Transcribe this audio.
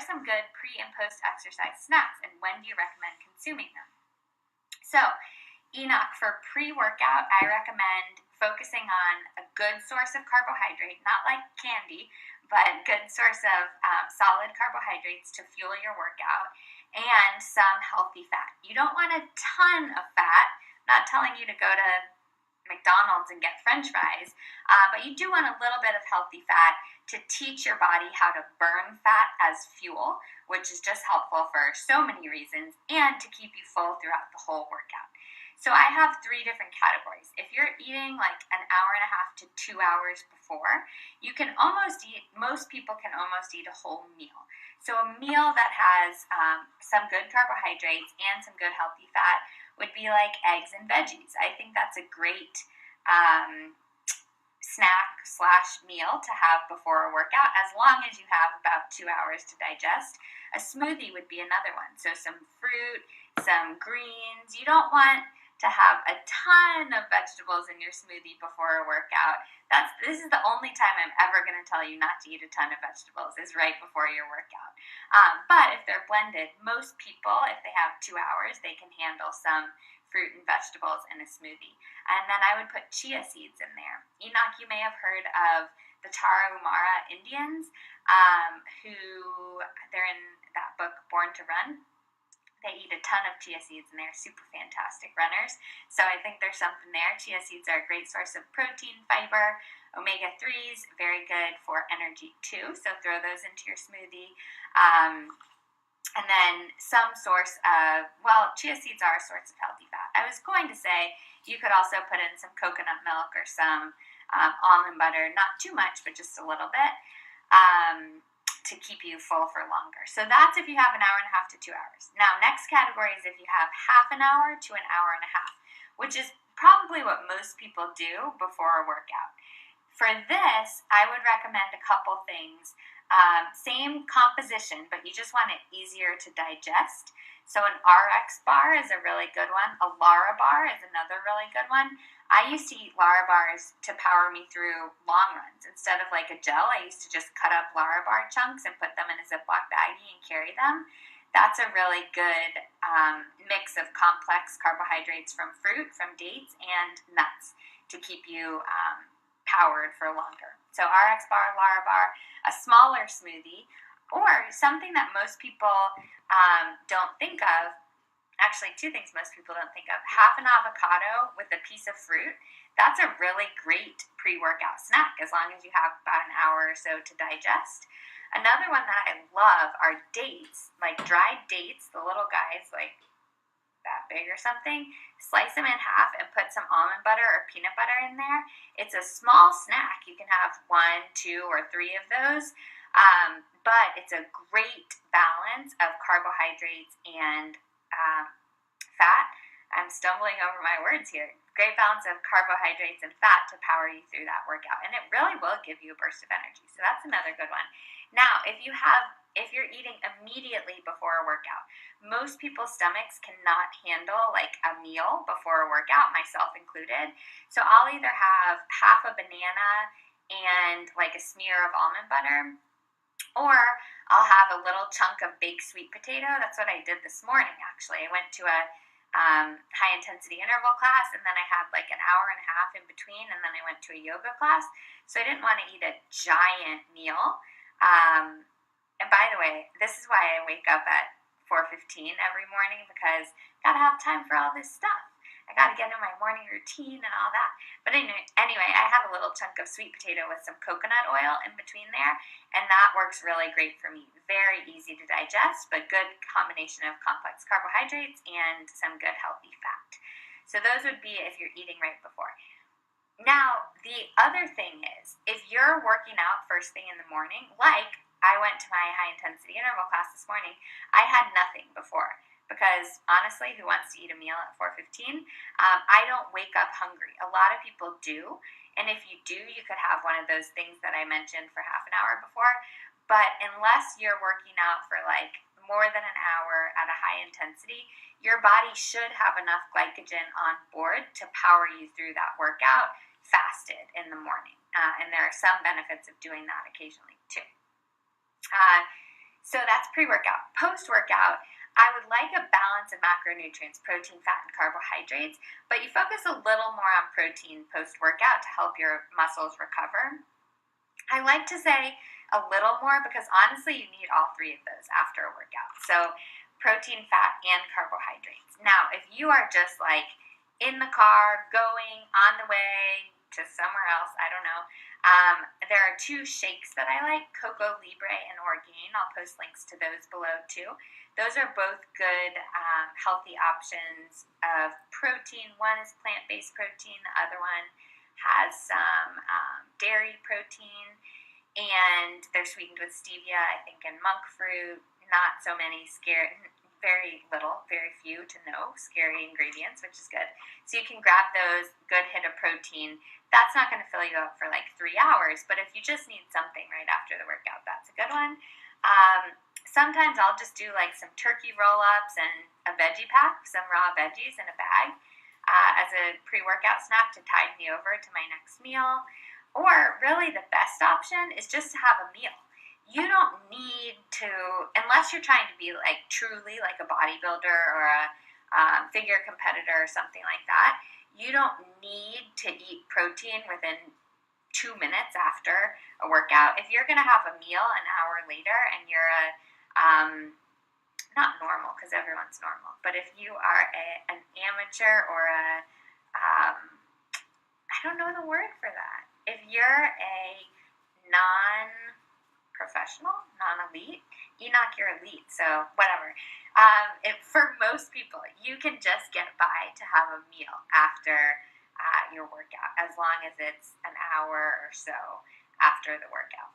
are some good pre and post exercise snacks, and when do you recommend consuming them? So, Enoch, for pre-workout, I recommend focusing on a good source of carbohydrate, not like candy, but good source of solid carbohydrates to fuel your workout, and some healthy fat. You don't want a ton of fat. I'm not telling you to go to McDonald's and get French fries, but you do want a little bit of healthy fat to teach your body how to burn fat as fuel, which is just helpful for so many reasons, and to keep you full throughout the whole workout. So I have 3 different categories. If you're eating like an hour and a half to 2 hours before, you can most people can almost eat a whole meal. So a meal that has some good carbohydrates and some good healthy fat would be like eggs and veggies. I think that's a great snack/meal to have before a workout, as long as you have about 2 hours to digest. A smoothie would be another one. So some fruit, some greens. You don't want to have a ton of vegetables in your smoothie before a workout. This is the only time I'm ever going to tell you not to eat a ton of vegetables, is right before your workout. But if they're blended, most people, if they have 2 hours, they can handle some fruit and vegetables in a smoothie. And then I would put chia seeds in there. Enoch, you may have heard of the Tarahumara Indians, who they're in that book, Born to Run. They eat a ton of chia seeds, and they're super fantastic runners. So I think there's something there. Chia seeds are a great source of protein, fiber, omega-3s, very good for energy too. So throw those into your smoothie. And then some source of, chia seeds are a source of healthy fat. I was going to say you could also put in some coconut milk or some almond butter, not too much, but just a little bit. To keep you full for longer. So that's if you have an hour and a half to 2 hours. Now, next category is if you have half an hour to an hour and a half, which is probably what most people do before a workout. For this, I would recommend a couple things. Same composition, but you just want it easier to digest. So an RX bar is a really good one. A Lara bar is another really good one. I used to eat Lara bars to power me through long runs. Instead of like a gel, I used to just cut up Lara bar chunks and put them in a Ziploc baggie and carry them. That's a really good mix of complex carbohydrates from fruit, from dates, and nuts to keep you powered for longer. So RX bar, Lara bar, a smaller smoothie, or something that most people don't think of. Actually, 2 things most people don't think of. Half an avocado with a piece of fruit. That's a really great pre-workout snack, as long as you have about an hour or so to digest. Another one that I love are dates, like dried dates, the little guys, like that big or something. Slice them in half and put some almond butter or peanut butter in there. It's a small snack. You can have 1, 2, or 3 of those. But it's a great balance of carbohydrates and fat. I'm stumbling over my words here. Great balance of carbohydrates and fat to power you through that workout. And it really will give you a burst of energy. So that's another good one. Now, if you're eating immediately before a workout, most people's stomachs cannot handle like a meal before a workout, myself included. So I'll either have half a banana and like a smear of almond butter, or I'll have a little chunk of baked sweet potato. That's what I did this morning, actually. I went to a high-intensity interval class, and then I had like an hour and a half in between, and then I went to a yoga class. So I didn't want to eat a giant meal. And by the way, this is why I wake up at 4:15 every morning, because I gotta have time for all this stuff. I gotta get in my morning routine and all that. But anyway, I had a little chunk of sweet potato with some coconut oil in between there, and that works really great for me. Very easy to digest, but good combination of complex carbohydrates and some good healthy fat. So those would be if you're eating right before. Now, the other thing is, if you're working out first thing in the morning, like I went to my high-intensity interval class this morning, I had nothing before. Because honestly, who wants to eat a meal at 4:15? I don't wake up hungry. A lot of people do. And if you do, you could have one of those things that I mentioned for half an hour before. But unless you're working out for like more than an hour at a high intensity, your body should have enough glycogen on board to power you through that workout fasted in the morning. And there are some benefits of doing that occasionally too. So that's pre-workout. Post-workout, I would like a balance of macronutrients, protein, fat, and carbohydrates, but you focus a little more on protein post-workout to help your muscles recover. I like to say a little more because honestly, you need all three of those after a workout. So protein, fat, and carbohydrates. Now, if you are just like in the car, going on the way to somewhere else, I don't know, there are two shakes that I like, Coco Libre and Orgain. I'll post links to those below too. Those are both good, healthy options of protein. One is plant-based protein. The other one has some dairy protein, and they're sweetened with stevia, I think, and monk fruit. Not so many very few to no scary ingredients, which is good. So you can grab those, good hit of protein. That's not going to fill you up for like 3 hours, but if you just need something right after the workout, that's a good one. Sometimes I'll just do like some turkey roll-ups and a veggie pack, some raw veggies in a bag, as a pre-workout snack to tide me over to my next meal. Or really the best option is just to have a meal. You don't need to, unless you're trying to be like truly like a bodybuilder or a figure competitor or something like that, you don't need to eat protein within 2 minutes after a workout. If you're going to have a meal an hour later and you're not normal, because everyone's normal, but if you are an amateur or I don't know the word for that. If you're a non-professional, non-elite, Enoch, you're elite, so whatever. For most people, you can just get by to have a meal after your workout, as long as it's an hour or so after the workout.